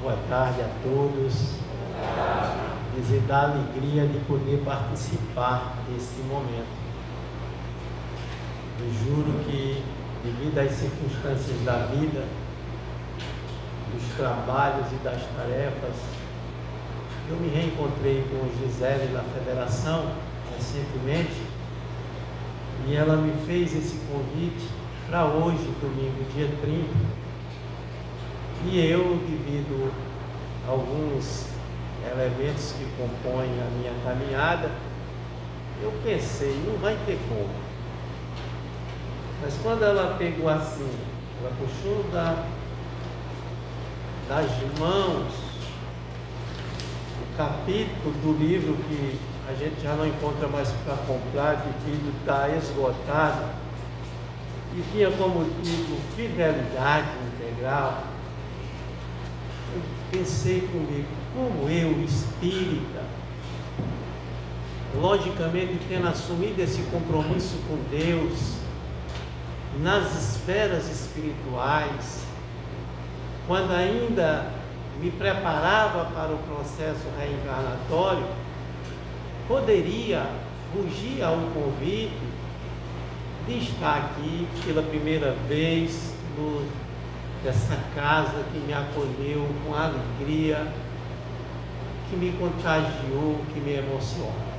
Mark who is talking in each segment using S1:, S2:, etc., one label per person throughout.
S1: Boa tarde a todos. Dizer da alegria de poder participar desse momento. Eu juro que, devido às circunstâncias da vida, dos trabalhos e das tarefas, eu me reencontrei com Gisele na federação recentemente e ela me fez esse convite para hoje, domingo, dia 30. E eu, devido a alguns elementos que compõem a minha caminhada, eu pensei, não vai ter como. Mas quando ela pegou assim, ela puxou das mãos o capítulo do livro que a gente já não encontra mais para comprar, devido está esgotado, e tinha como título Fidelidade Integral. Eu pensei comigo, como eu, espírita, logicamente tendo assumido esse compromisso com Deus, nas esferas espirituais, quando ainda me preparava para o processo reencarnatório, poderia fugir ao convite de estar aqui pela primeira vez dessa casa que me acolheu com alegria, que me contagiou, que me emociona.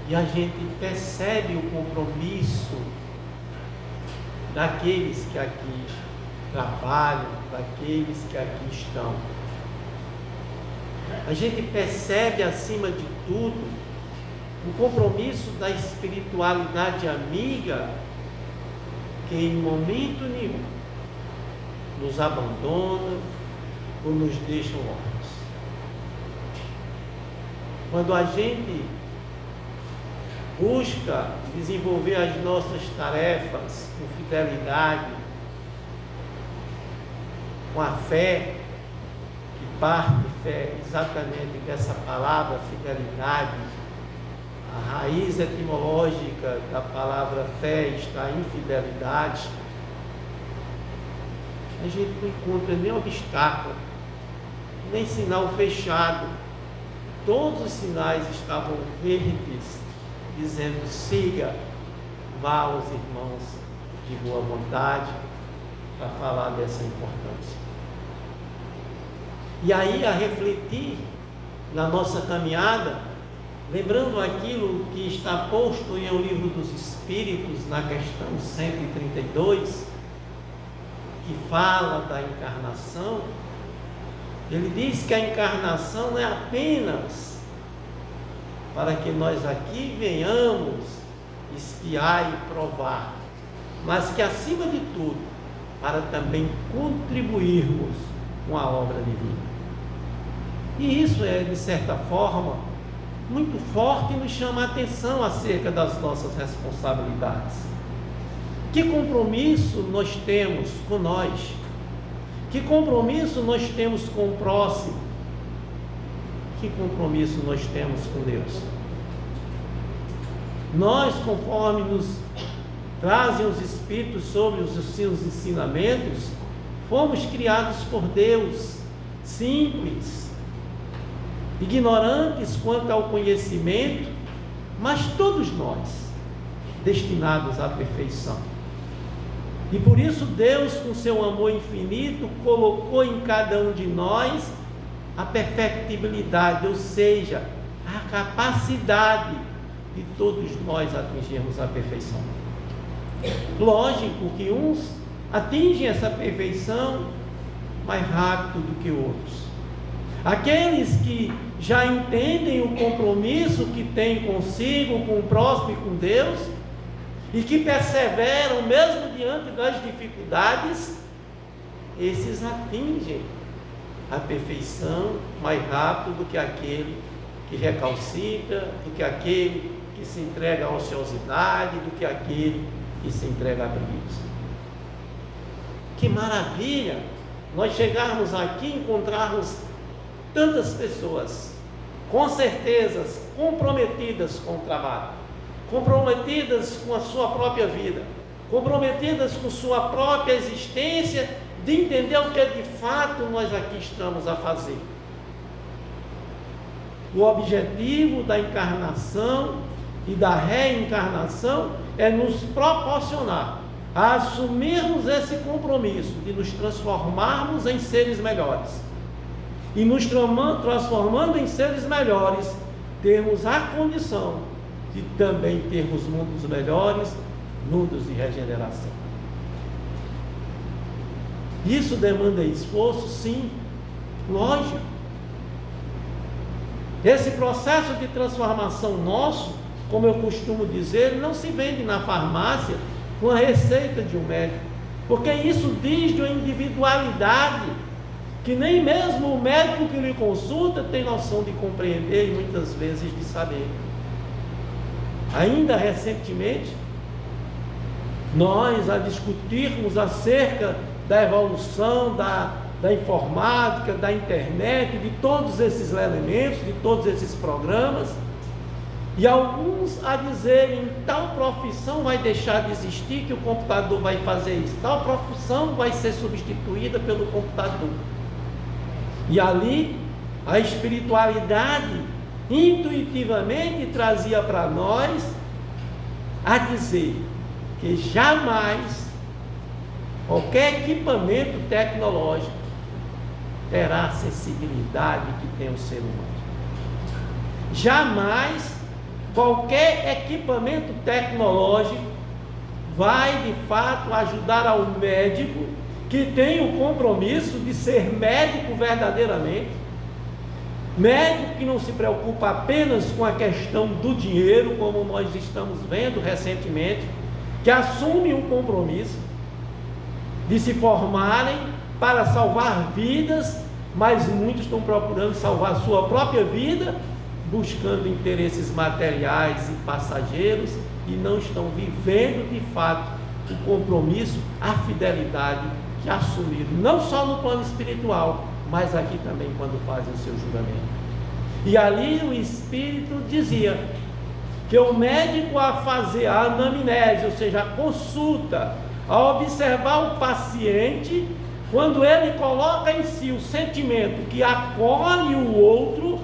S1: E a gente percebe o compromisso daqueles que aqui trabalham, daqueles que aqui estão. A gente percebe, acima de tudo, o compromisso da espiritualidade amiga, que em momento nenhum nos abandona ou nos deixa órfãos. Quando a gente busca desenvolver as nossas tarefas com fidelidade, com a fé, que parte exatamente dessa palavra fidelidade, a raiz etimológica da palavra fé está em fidelidade, a gente não encontra nem obstáculo, nem sinal fechado. Todos os sinais estavam verdes, dizendo: siga, vá aos irmãos de boa vontade para falar dessa importância. E aí, a refletir na nossa caminhada, lembrando aquilo que está posto em O Livro dos Espíritos, na questão 132, que fala da encarnação, ele diz que a encarnação não é apenas para que nós aqui venhamos espiar e provar, mas que, acima de tudo, para também contribuirmos com a obra divina. E isso é, de certa forma, muito forte e nos chama a atenção acerca das nossas responsabilidades. Que compromisso nós temos com nós? Que compromisso nós temos com o próximo? Que compromisso nós temos com Deus? Nós, conforme nos trazem os Espíritos sobre os seus ensinamentos, fomos criados por Deus, simples, ignorantes quanto ao conhecimento, mas todos nós destinados à perfeição. E por isso Deus, com seu amor infinito, colocou em cada um de nós a perfectibilidade, ou seja, a capacidade de todos nós atingirmos a perfeição. Lógico que uns atingem essa perfeição mais rápido do que outros. Aqueles que já entendem o compromisso que têm consigo, com o próximo e com Deus, e que perseveram mesmo diante das dificuldades, esses atingem a perfeição mais rápido do que aquele que recalcita, do que aquele que se entrega à ociosidade, do que aquele que se entrega à preguiça. Que maravilha nós chegarmos aqui e encontrarmos tantas pessoas, com certeza comprometidas com o trabalho, comprometidas com a sua própria vida, comprometidas com sua própria existência de entender o que de fato nós aqui estamos a fazer. O objetivo da encarnação e da reencarnação é nos proporcionar a assumirmos esse compromisso de nos transformarmos em seres melhores. E nos transformando em seres melhores, termos a condição de também termos mundos melhores, mundos de regeneração. Isso demanda esforço, sim, lógico. Esse processo de transformação nosso, como eu costumo dizer, não se vende na farmácia com a receita de um médico, porque isso diz de uma individualidade que nem mesmo o médico que lhe consulta tem noção de compreender e muitas vezes de saber. Ainda recentemente, nós a discutirmos acerca da evolução da informática, da internet, de todos esses elementos, de todos esses programas, e alguns a dizerem, tal profissão vai deixar de existir, que o computador vai fazer isso, tal profissão vai ser substituída pelo computador. E ali, a espiritualidade intuitivamente trazia para nós a dizer que jamais qualquer equipamento tecnológico terá a sensibilidade que tem o ser humano. Jamais qualquer equipamento tecnológico vai de fato ajudar ao médico que tem o compromisso de ser médico verdadeiramente, médico que não se preocupa apenas com a questão do dinheiro, como nós estamos vendo recentemente, que assume um compromisso de se formarem para salvar vidas, mas muitos estão procurando salvar sua própria vida, buscando interesses materiais e passageiros, e não estão vivendo de fato o compromisso, a fidelidade que assumiram, não só no plano espiritual, mas aqui também quando fazem o seu juramento. E ali o Espírito dizia que o médico, a fazer a anamnese, ou seja, a consulta, a observar o paciente, quando ele coloca em si o sentimento que acolhe o outro,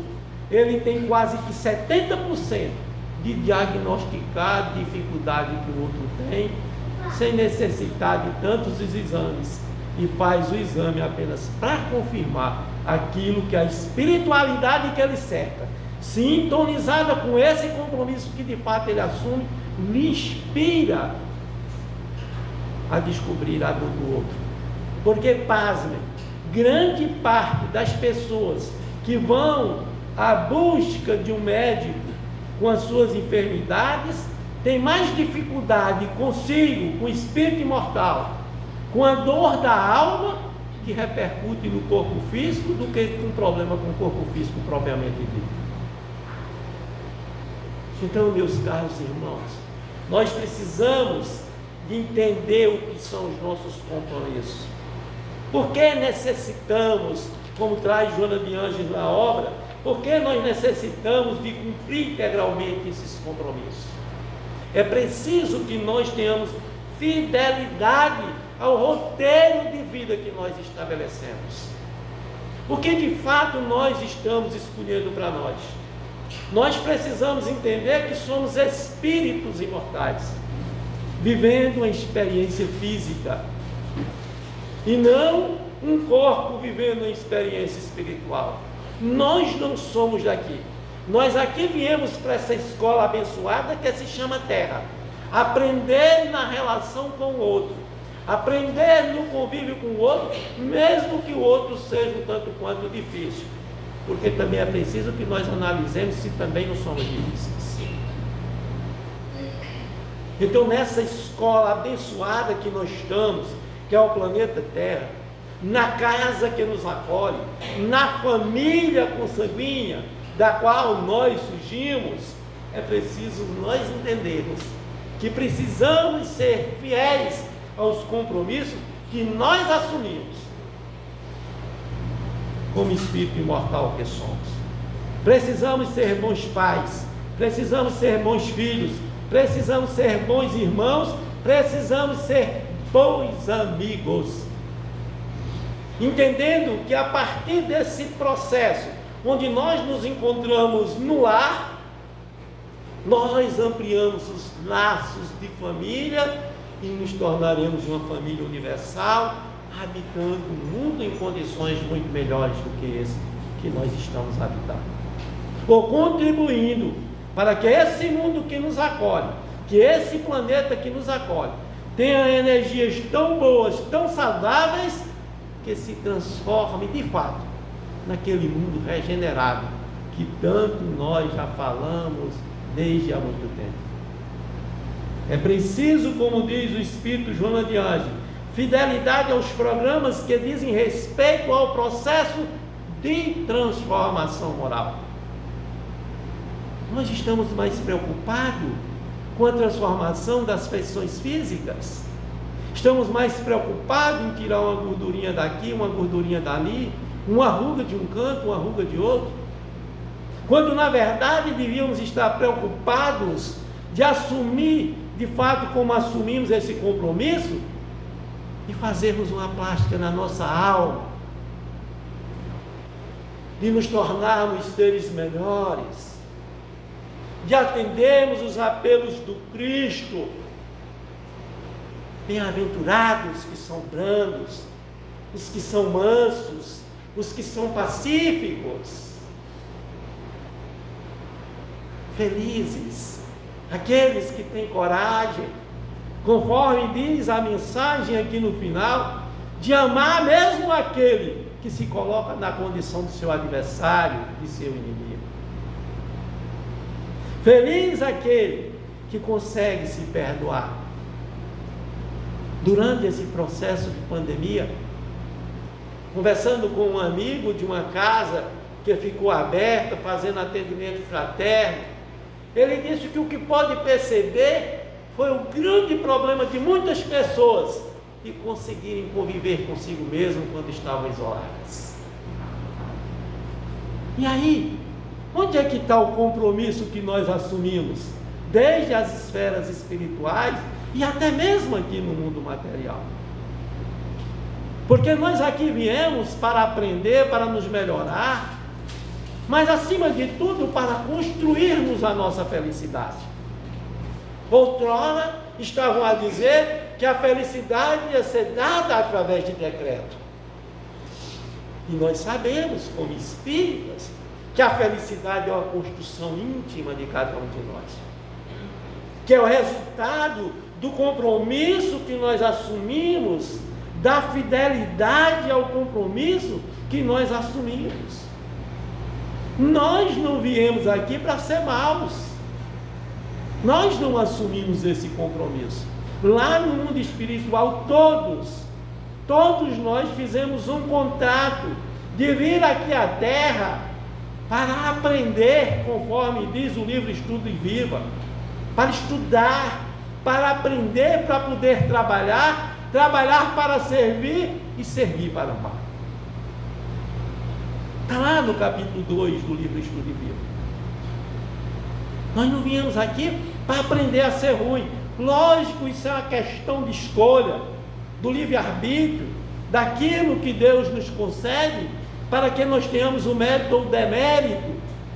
S1: ele tem quase que 70% de diagnosticar a dificuldade que o outro tem, sem necessitar de tantos exames, e faz o exame apenas para confirmar aquilo que a espiritualidade que ele cerca, sintonizada com esse compromisso que de fato ele assume, lhe inspira a descobrir a dor do outro. Porque, pasmem, grande parte das pessoas que vão à busca de um médico com as suas enfermidades tem mais dificuldade consigo, com o espírito imortal, com a dor da alma, que repercute no corpo físico, do que com problema com o corpo físico propriamente dito. Então, meus caros irmãos, nós precisamos de entender o que são os nossos compromissos. Por que necessitamos, como traz Joana de Ângeles na obra, por que nós necessitamos de cumprir integralmente esses compromissos? É preciso que nós tenhamos fidelidade ao roteiro de vida que nós estabelecemos. O que de fato nós estamos escolhendo para nós? Nós precisamos entender que somos espíritos imortais, vivendo uma experiência física, e não um corpo vivendo uma experiência espiritual. Nós não somos daqui. Nós aqui viemos para essa escola abençoada que se chama Terra, aprender na relação com o outro, aprender no convívio com o outro, mesmo que o outro seja um tanto quanto difícil, porque também é preciso que nós analisemos se também não somos difíceis. Então, nessa escola abençoada que nós estamos, que é o planeta Terra, na casa que nos acolhe, na família consanguínea da qual nós surgimos, é preciso nós entendermos que precisamos ser fiéis aos compromissos que nós assumimos como espírito imortal que somos. Precisamos ser bons pais, precisamos ser bons filhos, precisamos ser bons irmãos, precisamos ser bons amigos. entendendo que a partir desse processo, onde nós nos encontramos no lar, nós ampliamos os laços de família e nos tornaremos uma família universal, habitando o mundo em condições muito melhores do que esse que nós estamos habitando, ou contribuindo para que esse mundo que nos acolhe, que esse planeta que nos acolhe, tenha energias tão boas, tão saudáveis, que se transforme de fato naquele mundo regenerado que tanto nós já falamos desde há muito tempo. É preciso, como diz o Espírito Joana de Ângeles, fidelidade aos programas que dizem respeito ao processo de transformação moral. Nós estamos mais preocupados com a transformação das feições físicas, estamos mais preocupados em tirar uma gordurinha daqui, uma gordurinha dali, uma ruga de um canto, uma ruga de outro, quando na verdade devíamos estar preocupados de assumir, de fato, como assumimos esse compromisso, de fazermos uma plástica na nossa alma, de nos tornarmos seres melhores, de atendermos os apelos do Cristo. Bem-aventurados que são brandos, os que são mansos, os que são pacíficos. Felizes aqueles que têm coragem, conforme diz a mensagem aqui no final, de amar mesmo aquele que se coloca na condição do seu adversário, de seu inimigo. Feliz aquele que consegue se perdoar. Durante esse processo de pandemia, conversando com um amigo de uma casa que ficou aberta, fazendo atendimento fraterno, ele disse que o que pode perceber foi o grande problema de muitas pessoas de conseguirem conviver consigo mesmo quando estavam isoladas. E aí, onde é que está o compromisso que nós assumimos, desde as esferas espirituais e até mesmo aqui no mundo material? Porque nós aqui viemos para aprender, para nos melhorar, mas acima de tudo para construirmos a nossa felicidade. Outrora estavam a dizer que a felicidade ia ser dada através de decreto. E nós sabemos, como espíritas, que a felicidade é uma construção íntima de cada um de nós, que é o resultado do compromisso que nós assumimos, da fidelidade ao compromisso que nós assumimos. Nós não viemos aqui para ser maus, nós não assumimos esse compromisso. Lá no mundo espiritual, todos nós fizemos um contrato de vir aqui à Terra para aprender, conforme diz o livro Estudo e Viva, para estudar, para aprender, para poder trabalhar para servir e servir para amar. Está lá no capítulo 2 do livro Estudo e Viva. Nós não viemos aqui para aprender a ser ruim. Lógico, isso é uma questão de escolha, do livre-arbítrio, daquilo que Deus nos concede, para que nós tenhamos o mérito ou o demérito,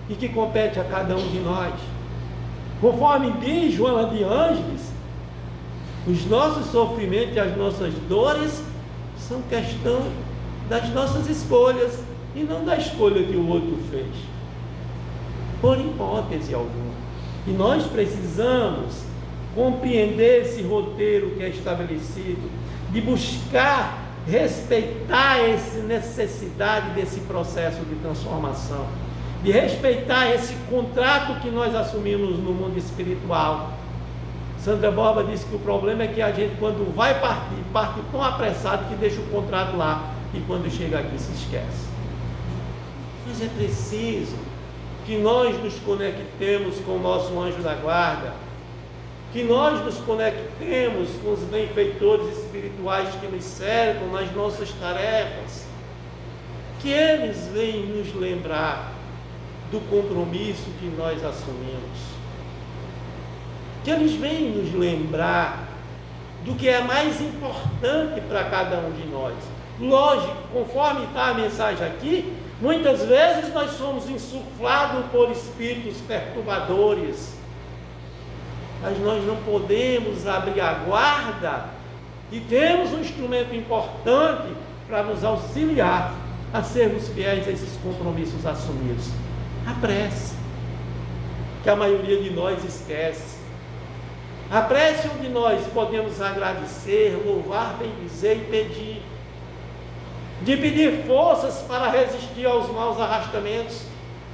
S1: e que compete a cada um de nós. Conforme diz Joana de Ângeles, os nossos sofrimentos e as nossas dores são questão das nossas escolhas, e não da escolha que o outro fez, por hipótese alguma. E nós precisamos compreender esse roteiro que é estabelecido, de buscar respeitar essa necessidade desse processo de transformação, de respeitar esse contrato que nós assumimos no mundo espiritual. Sandra Borba disse que o problema é que a gente, quando vai partir, parte tão apressado que deixa o contrato lá, e quando chega aqui se esquece. Mas é preciso que nós nos conectemos com o nosso anjo da guarda, que nós nos conectemos com os benfeitores espirituais que nos cercam nas nossas tarefas, que eles venham nos lembrar do compromisso que nós assumimos, que eles venham nos lembrar do que é mais importante para cada um de nós, lógico, conforme está a mensagem aqui, muitas vezes nós somos insuflados por espíritos perturbadores, mas nós não podemos abrir a guarda e temos um instrumento importante para nos auxiliar a sermos fiéis a esses compromissos assumidos: a prece, que a maioria de nós esquece. A prece onde nós podemos agradecer, louvar, bendizer e pedir, de pedir forças para resistir aos maus arrastamentos,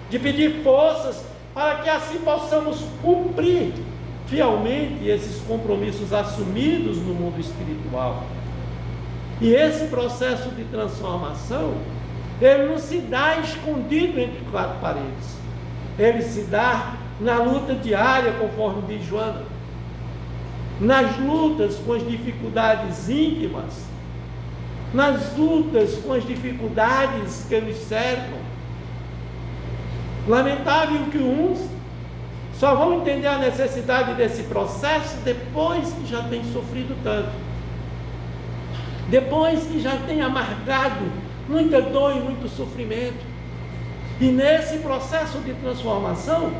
S1: de pedir forças para que assim possamos cumprir fielmente esses compromissos assumidos no mundo espiritual. E esse processo de transformação, ele não se dá escondido entre quatro paredes, ele se dá na luta diária, conforme diz Joana, nas lutas com as dificuldades íntimas, nas lutas com as dificuldades que nos cercam. Lamentável que uns só vão entender a necessidade desse processo depois que já tem sofrido tanto, depois que já tem amargado muita dor e muito sofrimento. E nesse processo de transformação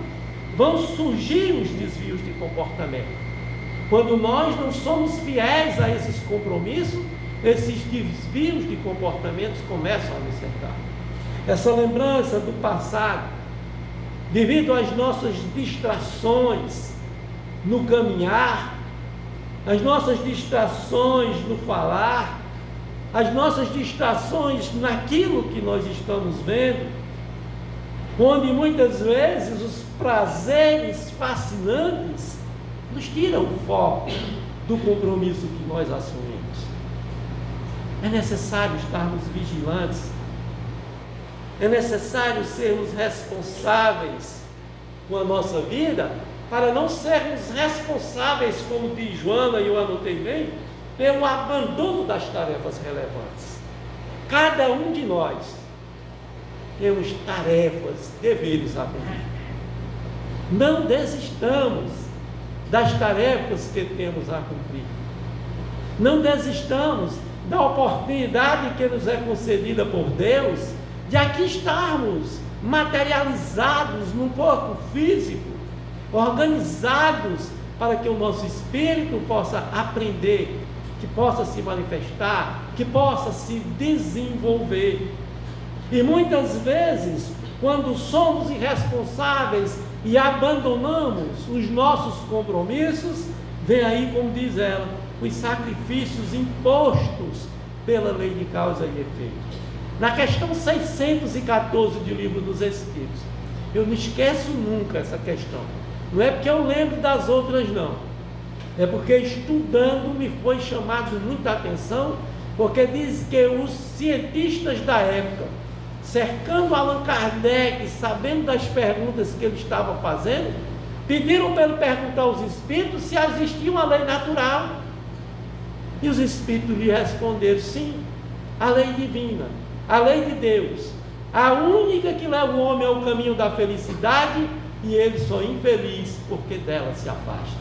S1: vão surgir os desvios de comportamento. Quando nós não somos fiéis a esses compromissos, esses desvios de comportamentos começam a nos cercar. Essa lembrança do passado, devido às nossas distrações no caminhar, as nossas distrações no falar, as nossas distrações naquilo que nós estamos vendo, onde muitas vezes os prazeres fascinantes nos tiram o foco do compromisso que nós assumimos. É necessário estarmos vigilantes, é necessário sermos responsáveis com a nossa vida, para não sermos responsáveis, como diz Joana, e eu anotei bem, pelo abandono das tarefas relevantes. Cada um de nós temos tarefas, deveres a cumprir. Não desistamos das tarefas que temos a cumprir. Não desistamos da oportunidade que nos é concedida por Deus de aqui estarmos materializados num corpo físico, organizados para que o nosso espírito possa aprender, que possa se manifestar, que possa se desenvolver. E muitas vezes, quando somos irresponsáveis e abandonamos os nossos compromissos, vem aí, como diz ela, os sacrifícios impostos pela lei de causa e efeito. Na questão 614 do Livro dos Espíritos, eu não esqueço nunca essa questão. Não é porque eu lembro das outras, não. É porque estudando me foi chamado muita atenção, porque diz que os cientistas da época, cercando Allan Kardec, sabendo das perguntas que ele estava fazendo, pediram para ele perguntar aos espíritos se existia uma lei natural. E os espíritos lhe responderam: sim, a lei divina, a lei de Deus, a única que leva o homem ao caminho da felicidade, e ele só infeliz porque dela se afasta.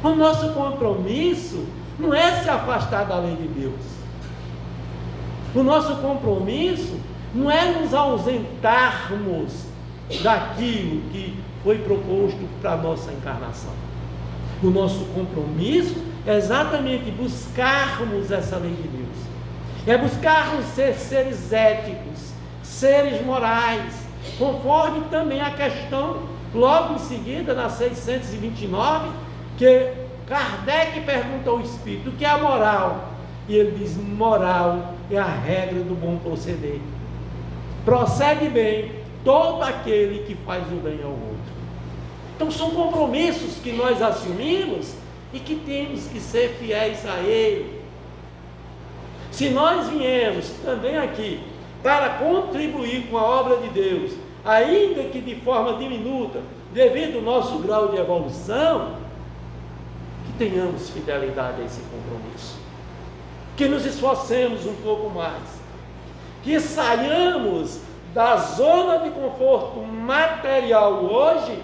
S1: O nosso compromisso não é se afastar da lei de Deus. O nosso compromisso não é nos ausentarmos daquilo que foi proposto para a nossa encarnação. O nosso compromisso é exatamente buscarmos essa lei de Deus. É buscarmos ser seres éticos, seres morais, conforme também a questão, logo em seguida, na 629, que Kardec pergunta ao Espírito: o que é a moral? E ele diz: moral é a regra do bom proceder. Procede bem todo aquele que faz o bem ao outro. Então são compromissos que nós assumimos e que temos que ser fiéis a ele. Se nós viemos também aqui para contribuir com a obra de Deus, ainda que de forma diminuta, devido ao nosso grau de evolução, que tenhamos fidelidade a esse compromisso, que nos esforcemos um pouco mais, que saiamos da zona de conforto material hoje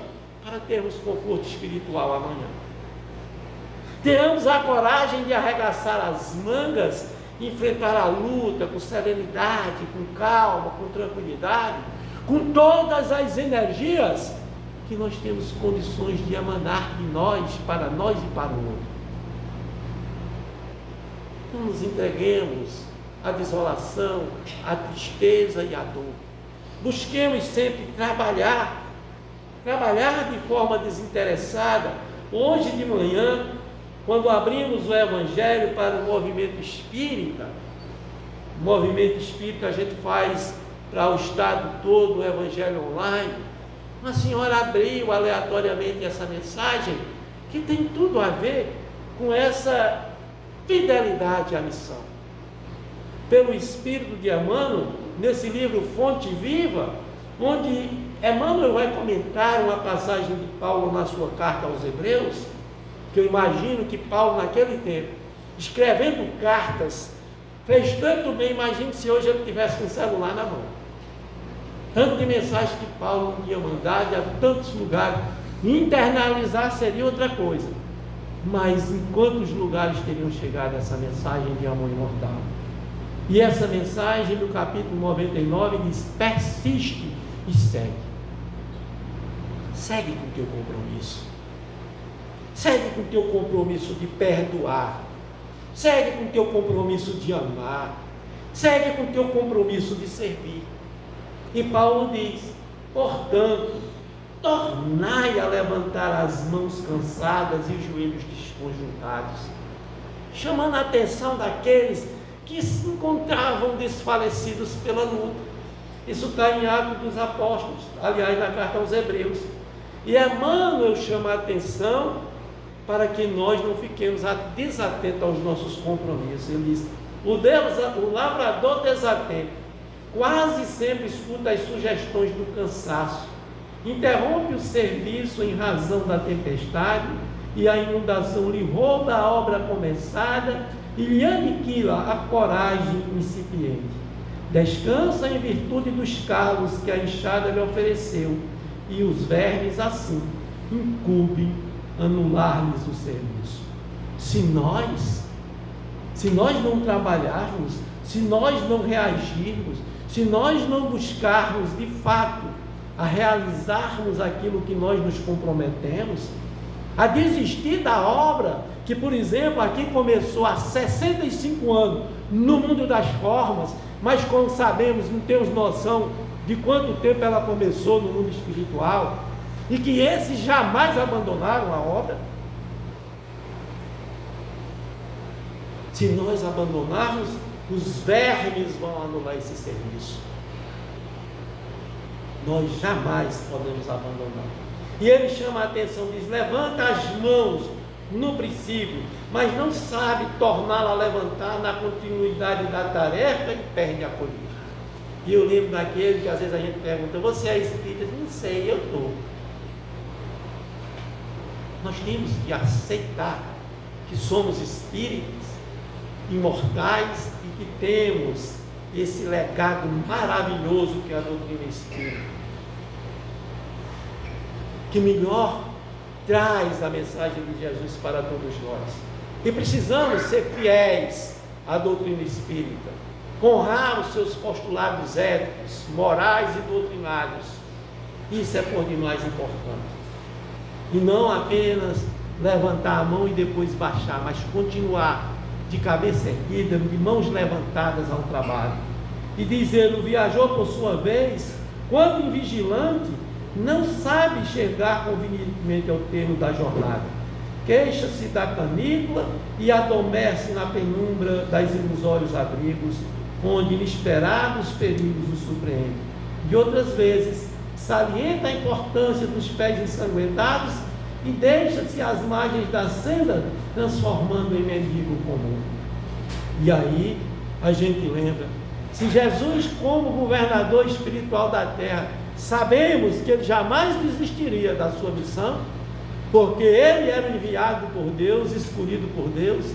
S1: para termos conforto espiritual amanhã. Tenhamos a coragem de arregaçar as mangas enfrentar a luta com serenidade, com calma, com tranquilidade, com todas as energias que nós temos condições de emanar de nós e para o outro. Não nos entreguemos à desolação, à tristeza e à dor. Busquemos sempre trabalhar de forma desinteressada. Hoje de manhã, quando abrimos o Evangelho para o movimento espírita a gente faz para o estado todo o Evangelho online, uma senhora abriu aleatoriamente essa mensagem que tem tudo a ver com essa fidelidade à missão. Pelo Espírito de Emmanuel, nesse livro Fonte Viva, onde Emmanuel vai comentar uma passagem de Paulo na sua carta aos Hebreus, que eu imagino que Paulo naquele tempo, escrevendo cartas, fez tanto bem. Imagine se hoje ele tivesse com o celular na mão, tanto de mensagem que Paulo ia mandar a tantos lugares. Internalizar seria outra coisa, mas em quantos lugares teriam chegado essa mensagem de amor imortal? E essa mensagem no capítulo 99 diz: persiste e segue com o teu compromisso, segue com o teu compromisso de perdoar, segue com o teu compromisso de amar, segue com o teu compromisso de servir. E Paulo diz: portanto, tornai a levantar as mãos cansadas e os joelhos desconjuntados, chamando a atenção daqueles que se encontravam desfalecidos pela luta. Isso está em Atos dos Apóstolos, aliás, na carta aos Hebreus. E Emmanuel chama a atenção para que nós não fiquemos desatentos aos nossos compromissos. Ele diz: o lavrador desatento quase sempre escuta as sugestões do cansaço, interrompe o serviço em razão da tempestade, e a inundação lhe rouba a obra começada e lhe aniquila a coragem incipiente. Descansa em virtude dos calos que a enxada lhe ofereceu, e os vermes assim incumbem anular-lhes o serviço. Se nós não trabalharmos, se nós não reagirmos, se nós não buscarmos de fato a realizarmos aquilo que nós nos comprometemos, a desistir da obra que, por exemplo, aqui começou há 65 anos no mundo das formas, mas como sabemos, não temos noção de quanto tempo ela começou no mundo espiritual, e que esses jamais abandonaram a obra. Se nós abandonarmos, os vermes vão anular esse serviço. Nós jamais podemos abandonar. E ele chama a atenção, diz: levanta as mãos no princípio, mas não sabe torná-la a levantar na continuidade da tarefa, e perde a colheita. E eu lembro daquele que às vezes a gente pergunta: você é espírita? Não sei, eu estou. Nós temos que aceitar que somos espíritos imortais e que temos esse legado maravilhoso que é a doutrina espírita, que melhor traz a mensagem de Jesus para todos nós. E precisamos ser fiéis à doutrina espírita, honrar os seus postulados éticos, morais e doutrinários. Isso é por demais importante. E não apenas levantar a mão e depois baixar, mas continuar de cabeça erguida, de mãos levantadas ao trabalho. E diz ele: o viajor, por sua vez, quando invigilante, não sabe enxergar convenientemente ao termo da jornada, queixa-se da canícula e adormece na penumbra das ilusórios abrigos, onde inesperados perigos o surpreendem. De outras vezes, salienta a importância dos pés ensanguentados e deixa-se às margens da senda, transformando em mendigo comum. E aí a gente lembra, se Jesus, como governador espiritual da terra, sabemos que ele jamais desistiria da sua missão, porque ele era enviado por Deus, escolhido por Deus,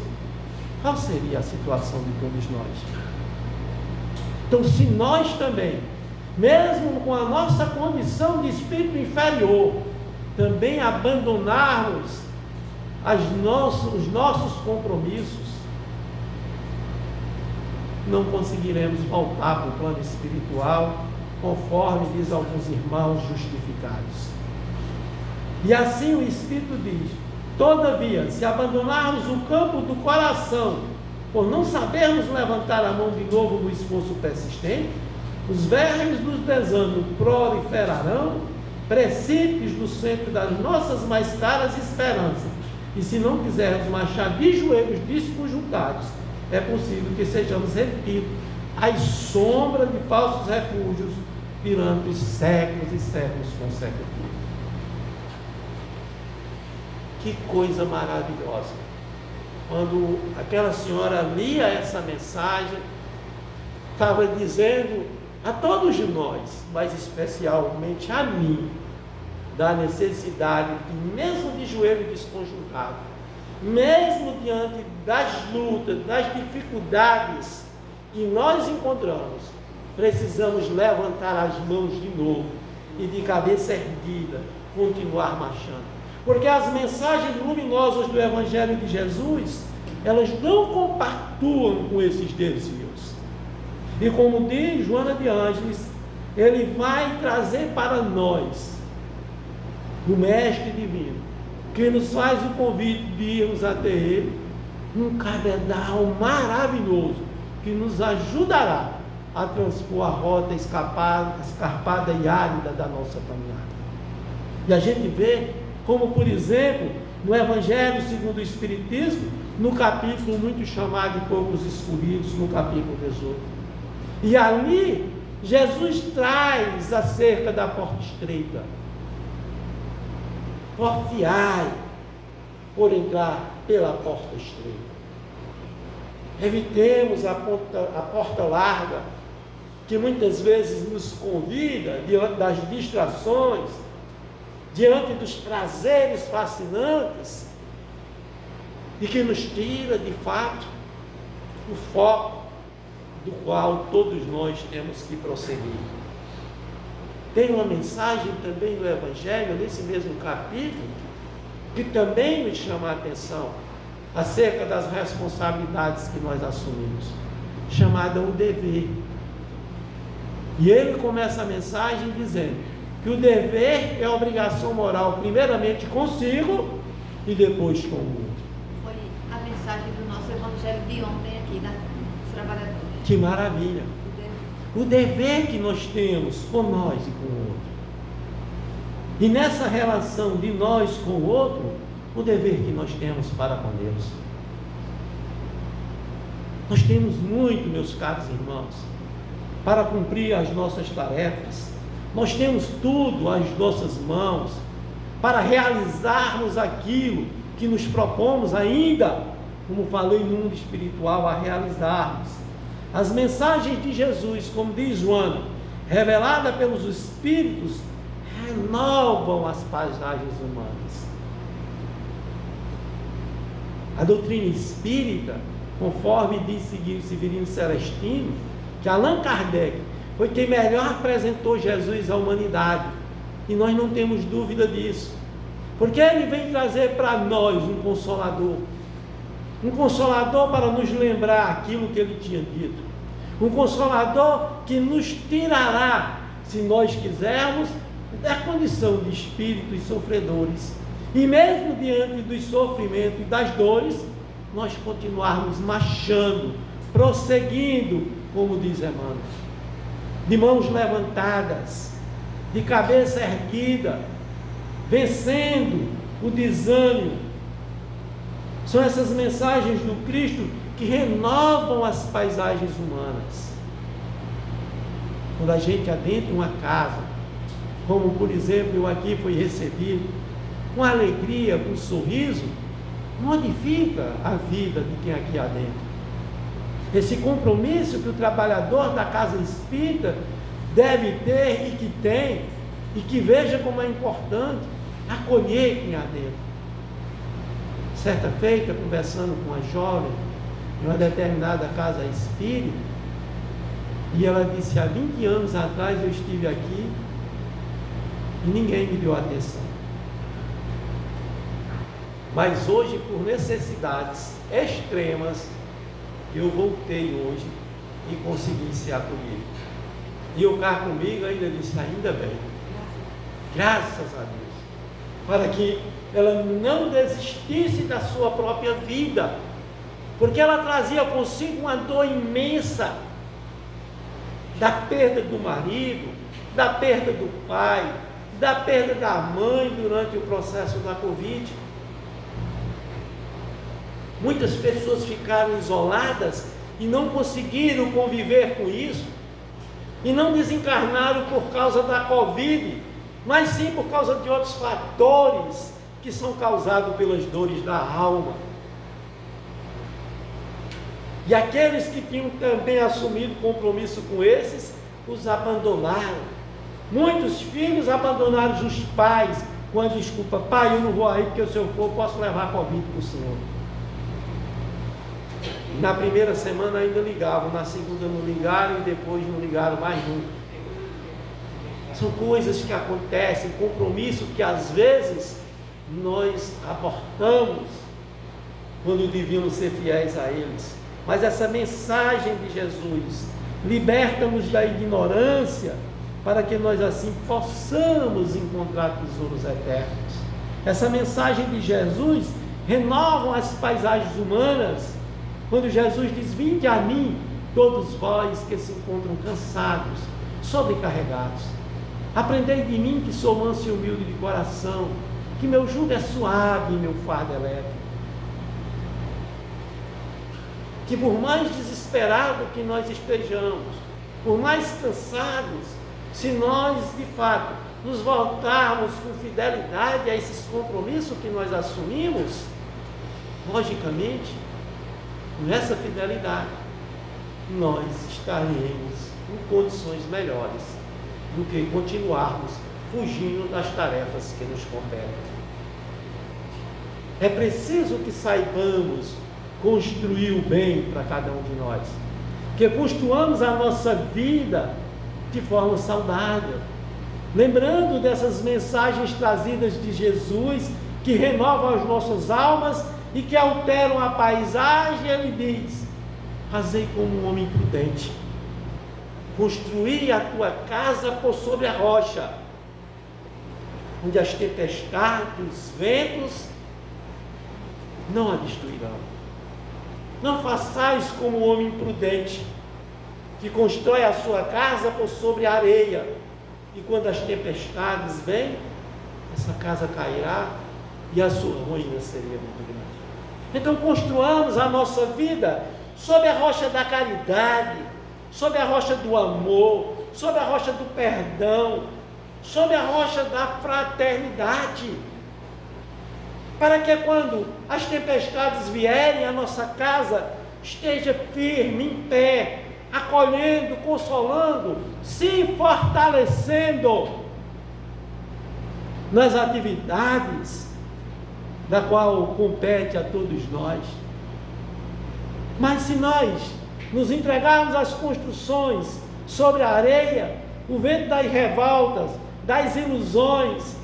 S1: qual seria a situação de todos nós? Então, se nós também, mesmo com a nossa condição de espírito inferior, também abandonarmos os nossos compromissos, não conseguiremos voltar para o plano espiritual, conforme diz alguns irmãos justificados. E assim o Espírito diz: todavia, se abandonarmos o campo do coração, por não sabermos levantar a mão de novo no esforço persistente, os vermes dos desânimos proliferarão, precípites no centro das nossas mais caras esperanças. E se não quisermos marchar de joelhos desconjuntados, é possível que sejamos retidos às sombras de falsos refúgios durante os séculos e séculos consecutivos. Que coisa maravilhosa! Quando aquela senhora lia essa mensagem, estava dizendo a todos nós, mas especialmente a mim, da necessidade de, mesmo de joelho desconjuntado, mesmo diante das lutas, das dificuldades que nós encontramos, precisamos levantar as mãos de novo e de cabeça erguida, continuar marchando. Porque as mensagens luminosas do Evangelho de Jesus, elas não compactuam com esses desvios. E como diz Joana de Ângeles, ele vai trazer para nós o Mestre Divino, que nos faz o convite de irmos até ele, um cabedal maravilhoso, que nos ajudará a transpor a rota escarpada e árida da nossa caminhada. E a gente vê como, por exemplo, no Evangelho segundo o Espiritismo, no capítulo muito chamado de Poucos Escolhidos, no capítulo 18. E ali, Jesus traz acerca da porta estreita. Porfiai por entrar pela porta estreita. Evitemos a porta larga, que muitas vezes nos convida, diante das distrações, diante dos prazeres fascinantes, e que nos tira, de fato, o foco do qual todos nós temos que prosseguir. Tem uma mensagem também do Evangelho, nesse mesmo capítulo, que também nos chama a atenção, acerca das responsabilidades que nós assumimos, chamada o dever. E ele começa a mensagem dizendo que o dever é a obrigação moral, primeiramente consigo e depois com o outro.
S2: Foi a mensagem do nosso Evangelho de ontem aqui, né? Os trabalhadores.
S1: Que maravilha! O dever que nós temos com nós e com o outro. E nessa relação de nós com o outro, o dever que nós temos para com Deus. Nós temos muito, meus caros irmãos, para cumprir as nossas tarefas. Nós temos tudo às nossas mãos para realizarmos aquilo que nos propomos ainda, como falei no mundo espiritual, a realizarmos. As mensagens de Jesus, como diz Joana, revelada pelos Espíritos, renovam as paisagens humanas. A doutrina espírita, conforme diz Severino Celestino, que Allan Kardec foi quem melhor apresentou Jesus à humanidade, e nós não temos dúvida disso, porque ele vem trazer para nós um consolador para nos lembrar aquilo que ele tinha dito, um consolador que nos tirará, se nós quisermos, da condição de espíritos sofredores, e mesmo diante dos sofrimentos e das dores, nós continuarmos marchando, prosseguindo, como diz Emmanuel, de mãos levantadas, de cabeça erguida, vencendo o desânimo. São essas mensagens do Cristo que renovam as paisagens humanas. Quando a gente adentra uma casa, como por exemplo eu aqui fui recebido, com alegria, com sorriso, modifica a vida de quem aqui adentra. Esse compromisso que o trabalhador da casa espírita deve ter e que tem, e que veja como é importante acolher quem adentra. Certa feita, conversando com uma jovem em uma determinada casa espírita, e ela disse: há 20 anos atrás eu estive aqui e ninguém me deu atenção, mas hoje, por necessidades extremas, eu voltei hoje e consegui ser acolhido. E o cá comigo ainda disse, ainda bem, graças a Deus, para que ela não desistisse da sua própria vida, porque ela trazia consigo uma dor imensa, da perda do marido, da perda do pai, da perda da mãe durante o processo da Covid. Muitas pessoas ficaram isoladas e não conseguiram conviver com isso, e não desencarnaram por causa da Covid, mas sim por causa de outros fatores que são causados pelas dores da alma. E aqueles que tinham também assumido compromisso com esses, os abandonaram. Muitos filhos abandonaram os pais com a desculpa, pai, eu não vou aí porque se eu for, posso levar a Covid para o senhor. Na primeira semana ainda ligavam, na segunda não ligaram e depois não ligaram mais nunca. São coisas que acontecem, compromisso que às vezes nós abortamos quando devíamos ser fiéis a eles. Mas essa mensagem de Jesus liberta-nos da ignorância para que nós assim possamos encontrar tesouros eternos. Essa mensagem de Jesus renova as paisagens humanas, quando Jesus diz, vinde a mim, todos vós que se encontram cansados, sobrecarregados, aprendei de mim que sou manso e humilde de coração, que meu jugo é suave e meu fardo é leve. Que por mais desesperado que nós estejamos, por mais cansados, se nós de fato nos voltarmos com fidelidade a esses compromissos que nós assumimos, logicamente, com essa fidelidade, nós estaremos em condições melhores do que continuarmos fugindo das tarefas que nos competem. É preciso que saibamos construir o bem para cada um de nós, que construamos a nossa vida de forma saudável, lembrando dessas mensagens trazidas de Jesus, que renovam as nossas almas e que alteram a paisagem. Ele diz, fazei como um homem prudente, construí a tua casa por sobre a rocha, onde as tempestades, os ventos não a destruirão. Não façais como o homem prudente, que constrói a sua casa por sobre a areia, e quando as tempestades vêm, essa casa cairá e a sua ruína seria muito grande. Então construamos a nossa vida sobre a rocha da caridade, sobre a rocha do amor, sobre a rocha do perdão, sobre a rocha da fraternidade, para que quando as tempestades vierem, a nossa casa esteja firme, em pé, acolhendo, consolando, se fortalecendo nas atividades da qual compete a todos nós. Mas se nós nos entregarmos às construções sobre a areia, o vento das revoltas, das ilusões,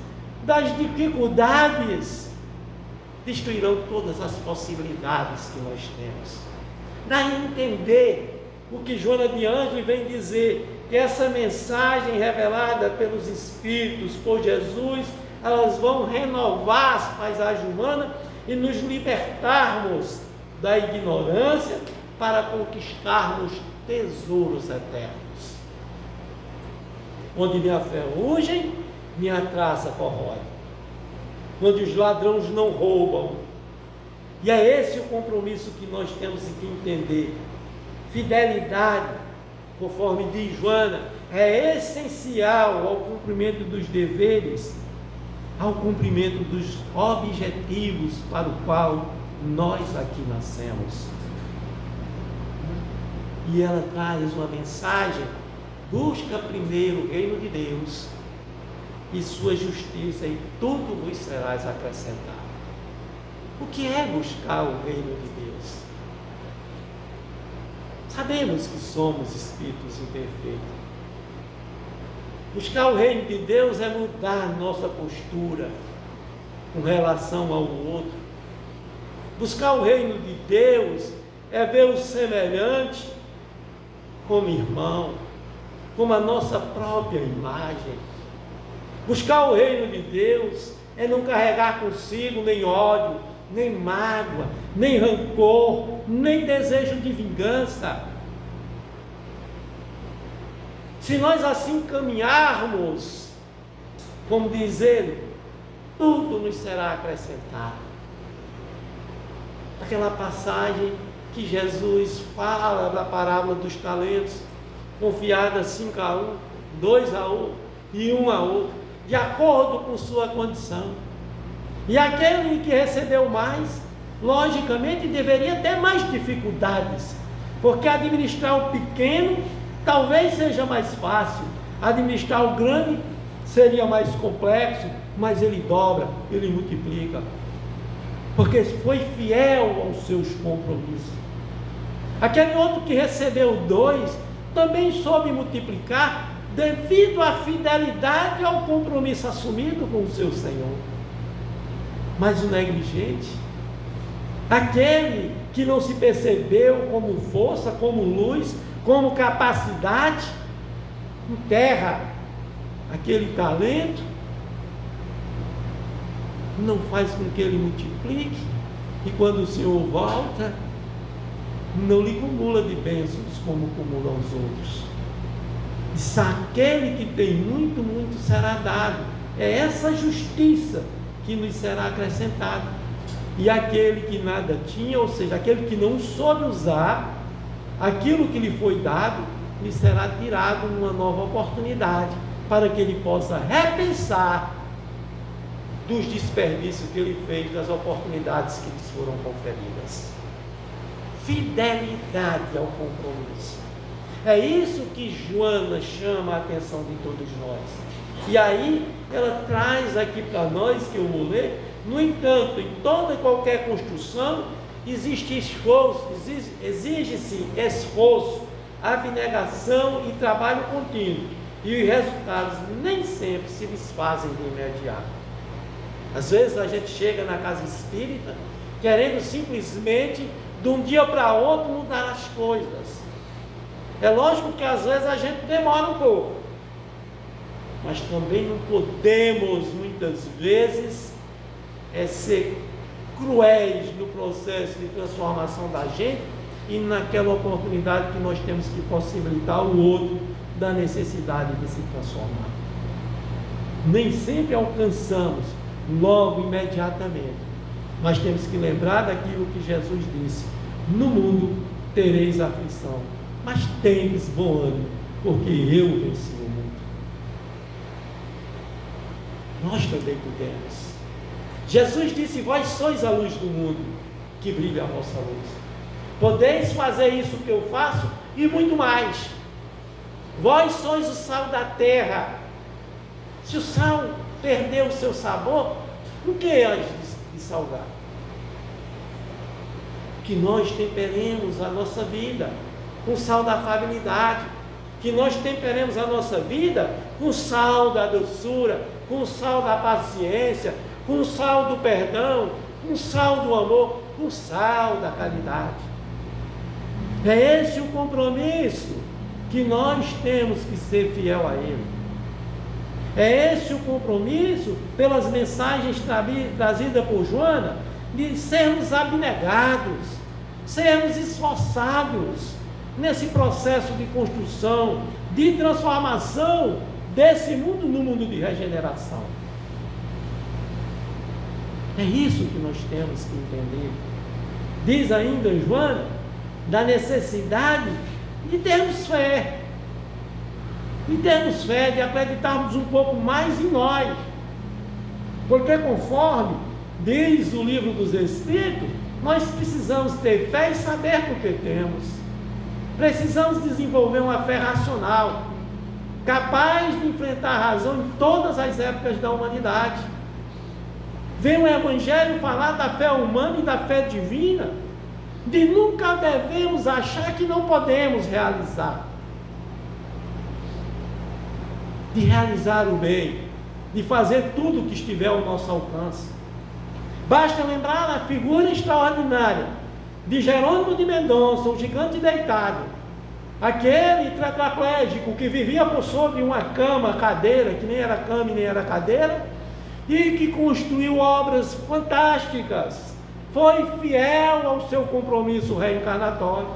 S1: das dificuldades, destruirão todas as possibilidades que nós temos. Daí entender o que Joana de Ângeles vem dizer, que essa mensagem revelada pelos Espíritos, por Jesus, elas vão renovar as paisagens humanas e nos libertarmos da ignorância para conquistarmos tesouros eternos. Onde minha ferrugem, minha traça corrói, onde os ladrões não roubam. E é esse o compromisso que nós temos que entender. Fidelidade, conforme diz Joana, é essencial ao cumprimento dos deveres, ao cumprimento dos objetivos para o qual nós aqui nascemos. E ela traz uma mensagem: busca primeiro o reino de Deus e sua justiça, e tudo vos serás acrescentado. O que é buscar o reino de Deus? Sabemos que somos espíritos imperfeitos. Buscar o reino de Deus é mudar nossa postura com relação ao outro. Buscar o reino de Deus é ver o semelhante como irmão, como a nossa própria imagem. Buscar o reino de Deus é não carregar consigo nem ódio, nem mágoa, nem rancor, nem desejo de vingança. Se nós assim caminharmos, como diz ele, tudo nos será acrescentado. Aquela passagem que Jesus fala da parábola dos talentos, confiada 5 a 1, 2 a 1 e 1 a outro, de acordo com sua condição. E aquele que recebeu mais, logicamente deveria ter mais dificuldades, porque administrar o pequeno talvez seja mais fácil, administrar o grande seria mais complexo, mas ele dobra, ele multiplica, porque foi fiel aos seus compromissos. Aquele outro que recebeu 2 também soube multiplicar devido à fidelidade ao compromisso assumido com o seu Senhor. Mas o negligente, aquele que não se percebeu como força, como luz, como capacidade, enterra aquele talento, não faz com que ele multiplique, e quando o Senhor volta, não lhe cumula de bênçãos como cumulam os outros. Diz: aquele que tem muito, muito será dado. É essa justiça que nos será acrescentada. E aquele que nada tinha, ou seja, aquele que não soube usar aquilo que lhe foi dado, lhe será tirado uma nova oportunidade, para que ele possa repensar dos desperdícios que ele fez, das oportunidades que lhes foram conferidas. Fidelidade ao compromisso. É isso que Joana chama a atenção de todos nós. E aí ela traz aqui para nós, que eu vou ler: no entanto, em toda e qualquer construção existe esforço, exige-se esforço, abnegação e trabalho contínuo, e os resultados nem sempre se desfazem de imediato. Às vezes a gente chega na casa espírita querendo simplesmente de um dia para outro mudar as coisas. É lógico que às vezes a gente demora um pouco, mas também não podemos muitas vezes ser cruéis no processo de transformação da gente e naquela oportunidade que nós temos que possibilitar o outro da necessidade de se transformar. Nem sempre alcançamos logo, imediatamente, mas temos que lembrar daquilo que Jesus disse: no mundo tereis aflição, mas tendes bom ânimo, porque eu venci o mundo. Nós também podemos. Jesus disse: vós sois a luz do mundo, que brilha a vossa luz. Podeis fazer isso que eu faço e muito mais. Vós sois o sal da terra. Se o sal perdeu o seu sabor, o que há de salgar? Que nós temperemos a nossa vida com o sal da afabilidade, que nós temperemos a nossa vida com o sal da doçura, com o sal da paciência, com o sal do perdão, com o sal do amor, com o sal da caridade. É esse o compromisso que nós temos que ser fiel a Ele. É esse o compromisso, pelas mensagens trazidas por Joana, de sermos abnegados, sermos esforçados nesse processo de construção, de transformação desse mundo no mundo de regeneração. É isso que nós temos que entender. Diz ainda Joana da necessidade de termos fé, de acreditarmos um pouco mais em nós, porque conforme diz o livro dos Espíritos, nós precisamos ter fé e saber por que temos. Precisamos desenvolver uma fé racional, capaz de enfrentar a razão em todas as épocas da humanidade. Vem o Evangelho falar da fé humana e da fé divina, de nunca devemos achar que não podemos realizar, de realizar o bem, de fazer tudo o que estiver ao nosso alcance. Basta lembrar a figura extraordinária de Jerônimo de Mendonça, o gigante deitado, aquele tetraplégico que vivia por sobre uma cama, cadeira, que nem era cama e nem era cadeira, e que construiu obras fantásticas, foi fiel ao seu compromisso reencarnatório,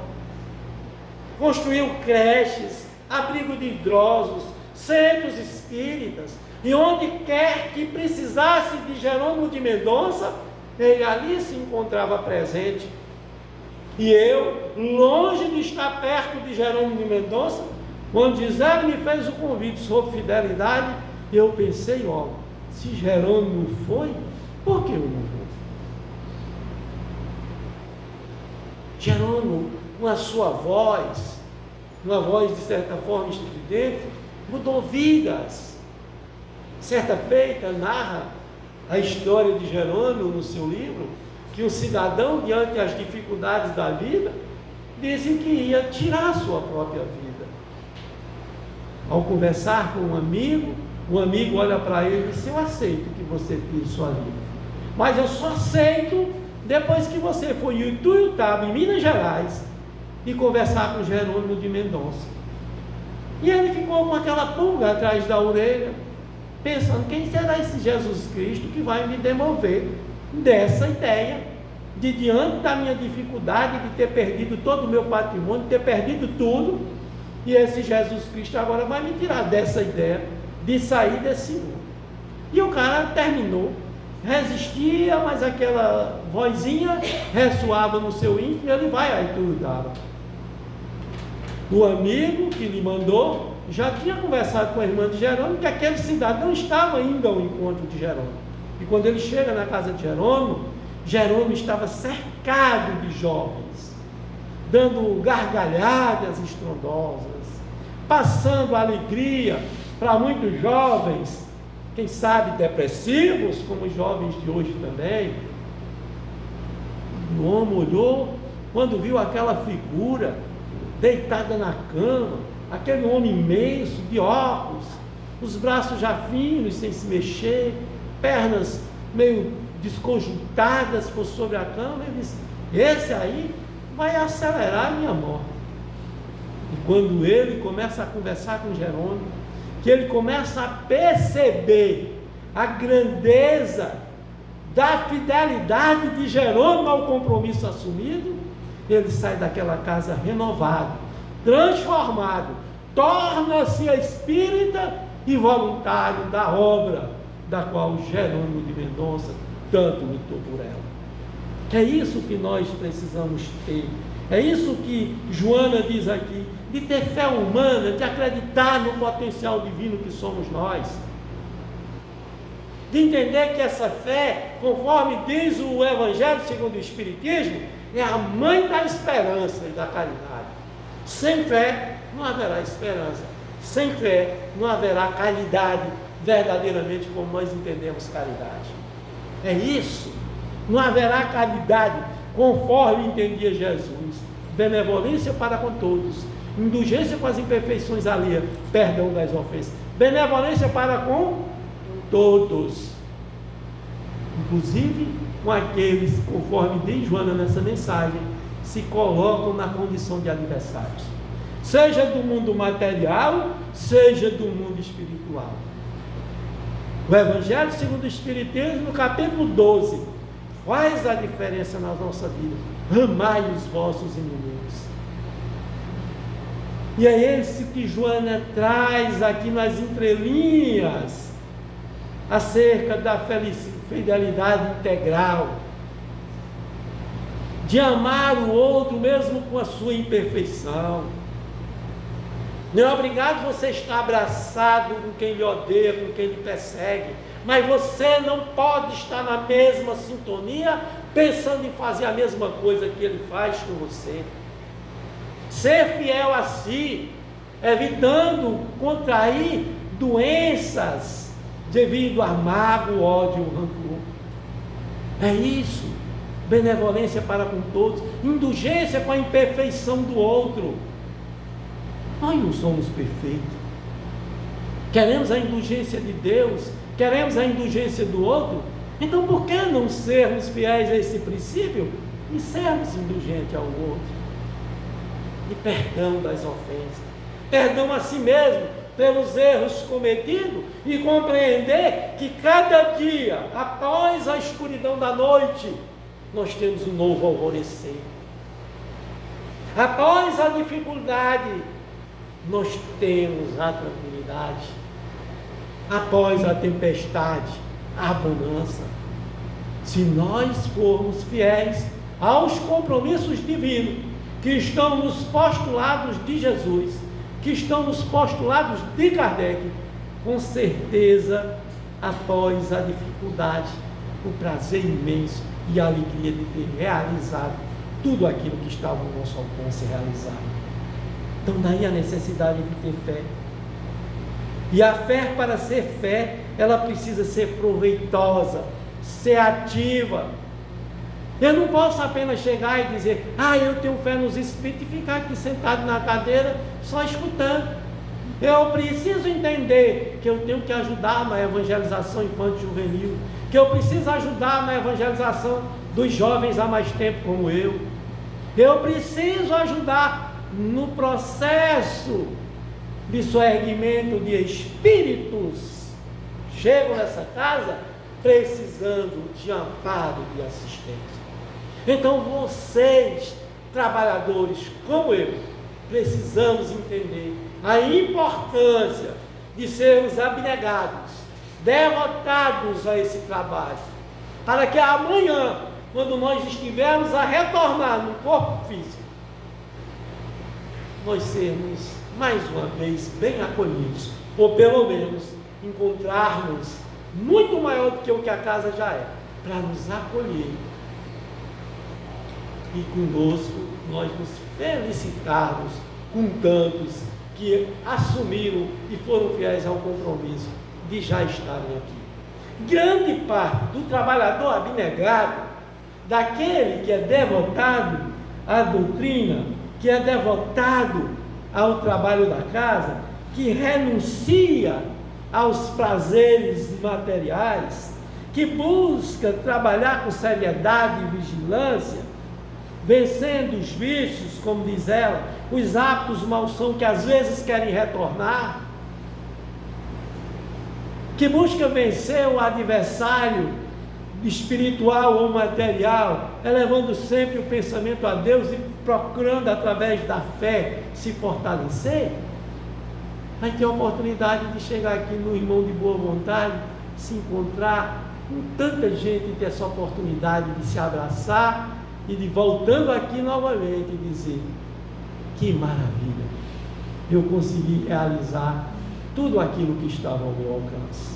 S1: construiu creches, abrigo de idosos, centros espíritas, e onde quer que precisasse de Jerônimo de Mendonça, ele ali se encontrava presente. E eu, longe de estar perto de Jerônimo de Mendonça, quando Gisele me fez o convite sobre fidelidade, eu pensei, ó, se Jerônimo foi, por que eu não vou? Jerônimo, com a sua voz, uma voz de certa forma estridente, mudou vidas. Certa feita, narra a história de Jerônimo no seu livro, que um cidadão, diante das dificuldades da vida, disse que ia tirar a sua própria vida. Ao conversar com um amigo olha para ele e disse: eu aceito que você tire sua vida, mas eu só aceito depois que você for em Ituiutaba, em Minas Gerais, e conversar com Jerônimo de Mendonça. E ele ficou com aquela pulga atrás da orelha, pensando: quem será esse Jesus Cristo que vai me demover dessa ideia de, diante da minha dificuldade de ter perdido todo o meu patrimônio, de ter perdido tudo, e esse Jesus Cristo agora vai me tirar dessa ideia de sair desse mundo. E o cara terminou, resistia, mas aquela vozinha ressoava no seu íntimo, e ele vai a Ituiutaba. O amigo que lhe mandou já tinha conversado com a irmã de Jerônimo, que aquele cidadão estava indo ao encontro de Jerônimo. E quando ele chega na casa de Jerônimo, Jerônimo estava cercado de jovens, dando gargalhadas estrondosas, passando alegria para muitos jovens, quem sabe depressivos, como os jovens de hoje também. O homem olhou, quando viu aquela figura deitada na cama, aquele homem imenso, de óculos, os braços já finos, sem se mexer, pernas meio desconjuntadas por sobre a cama. Ele disse: esse aí vai acelerar a minha morte. E quando ele começa a conversar com Jerônimo, que ele começa a perceber a grandeza da fidelidade de Jerônimo ao compromisso assumido, ele sai daquela casa renovado, transformado, torna-se espírita e voluntário da obra da qual Jerônimo de Mendonça tanto lutou por ela. É isso que nós precisamos ter. É isso que Joana diz aqui, de ter fé humana, de acreditar no potencial divino que somos nós, de entender que essa fé, conforme diz o Evangelho segundo o Espiritismo, é a mãe da esperança e da caridade. Sem fé não haverá esperança, sem fé não haverá caridade, verdadeiramente como nós entendemos caridade. É isso, não haverá caridade conforme entendia Jesus: benevolência para com todos, indulgência com as imperfeições alheias, perdão das ofensas, benevolência para com todos, inclusive com aqueles, conforme diz Joana nessa mensagem, se colocam na condição de adversários, seja do mundo material, seja do mundo espiritual. O Evangelho segundo o Espiritismo, no capítulo 12, faz a diferença na nossa vida: amai os vossos inimigos. E é esse que Joana traz aqui nas entrelinhas, acerca da fidelidade integral, de amar o outro mesmo com a sua imperfeição. Não é obrigado você estar abraçado com quem lhe odeia, com quem lhe persegue, mas você não pode estar na mesma sintonia, pensando em fazer a mesma coisa que ele faz com você. Ser fiel a si, evitando contrair doenças devido a mágoa, ódio, rancor. É isso. Benevolência para com todos, indulgência com a imperfeição do outro. Nós não somos perfeitos. Queremos a indulgência de Deus, queremos a indulgência do outro. Então por que não sermos fiéis a esse princípio e sermos indulgentes ao outro? de perdão das ofensas, perdão a si mesmo pelos erros cometidos e compreender que cada dia, após a escuridão da noite, nós temos um novo alvorecer. Após a dificuldade, nós temos a tranquilidade. Após a tempestade, a bonança. Se nós formos fiéis aos compromissos divinos que estão nos postulados de Jesus, que estão nos postulados de Kardec, com certeza, após a dificuldade, o prazer imenso e a alegria de ter realizado tudo aquilo que estava no nosso alcance realizar. Então daí a necessidade de ter fé. E a fé, para ser fé, ela precisa ser proveitosa, ser ativa. Eu não posso apenas chegar e dizer, eu tenho fé nos Espíritos, e ficar aqui sentado na cadeira só escutando. Eu preciso entender que eu tenho que ajudar na evangelização infanto-juvenil, que eu preciso ajudar na evangelização dos jovens há mais tempo como eu. Eu preciso ajudar no processo de soerguimento de espíritos. Chego nessa casa precisando de amparo, de assistência. Então vocês, trabalhadores como eu, precisamos entender a importância de sermos abnegados, devotados a esse trabalho, para que amanhã, quando nós estivermos a retornar no corpo físico, nós sermos mais uma vez bem acolhidos, ou pelo menos encontrarmos muito maior do que o que a casa já é, para nos acolher e conosco nós nos felicitarmos com tantos que assumiram e foram fiéis ao compromisso de já estarem aqui. Grande parte do trabalhador abnegado, daquele que é devotado à doutrina, que é devotado ao trabalho da casa, que renuncia aos prazeres materiais, que busca trabalhar com seriedade e vigilância, vencendo os vícios, como diz ela, os hábitos malsão que às vezes querem retornar, que busca vencer o adversário espiritual ou material, elevando sempre o pensamento a Deus e procurando através da fé se fortalecer, vai ter a oportunidade de chegar aqui no irmão de boa vontade, se encontrar com tanta gente e ter essa oportunidade de se abraçar e de voltando aqui novamente e dizer: que maravilha, eu consegui realizar tudo aquilo que estava ao meu alcance.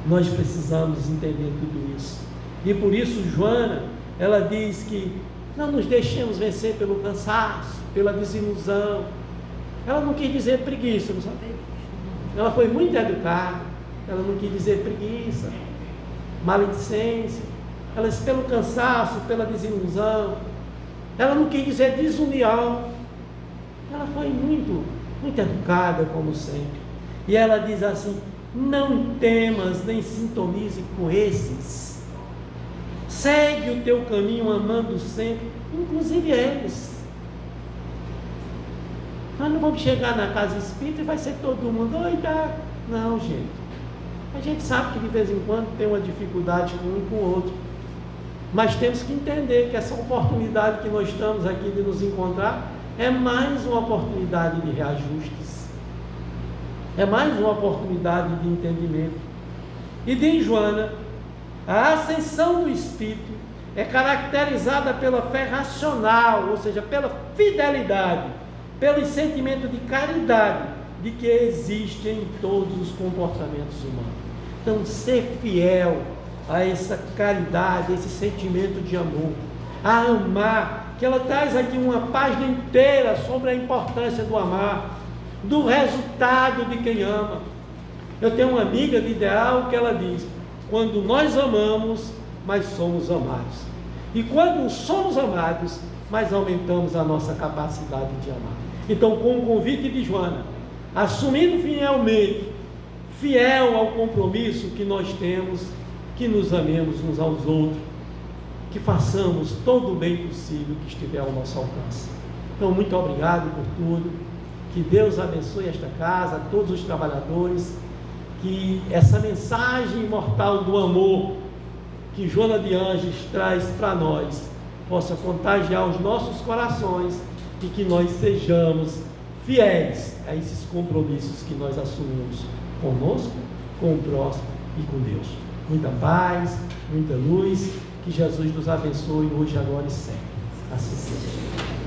S1: Nós precisamos entender tudo isso, e por isso Joana, ela diz que não nos deixemos vencer pelo cansaço, pela desilusão. Ela não quis dizer preguiça, não sabe? Ela foi muito educada, ela não quis dizer preguiça, maledicência. Ela disse pelo cansaço, pela desilusão. Ela não quis dizer desunião. Ela foi muito educada, como sempre. E ela diz assim: não temas nem sintonize com esses. Segue o teu caminho amando sempre, inclusive eles. Nós não vamos chegar na casa espírita e vai ser todo mundo doida. Não, gente. A gente sabe que de vez em quando tem uma dificuldade com um e com o outro. Mas temos que entender que essa oportunidade que nós estamos aqui de nos encontrar é mais uma oportunidade de reajustes. É mais uma oportunidade de entendimento. E diz Joana, a ascensão do Espírito é caracterizada pela fé racional, ou seja, pela fidelidade, pelo sentimento de caridade de que existe em todos os comportamentos humanos. Então, ser fiel a essa caridade, esse sentimento de amor, a amar, que ela traz aqui uma página inteira sobre a importância do amar, do resultado de quem ama. Eu tenho uma amiga de ideal que ela diz: quando nós amamos, mais somos amados, e quando somos amados, mais aumentamos a nossa capacidade de amar. Então, com o convite de Joana, assumindo fielmente, fiel ao compromisso que nós temos, que nos amemos uns aos outros, que façamos todo o bem possível que estiver ao nosso alcance. Então, muito obrigado por tudo. Que Deus abençoe esta casa, todos os trabalhadores. Que essa mensagem imortal do amor que Joana de Ângeles traz para nós possa contagiar os nossos corações e que nós sejamos fiéis a esses compromissos que nós assumimos conosco, com o próximo e com Deus. Muita paz, muita luz, que Jesus nos abençoe hoje, agora e sempre. Assim seja.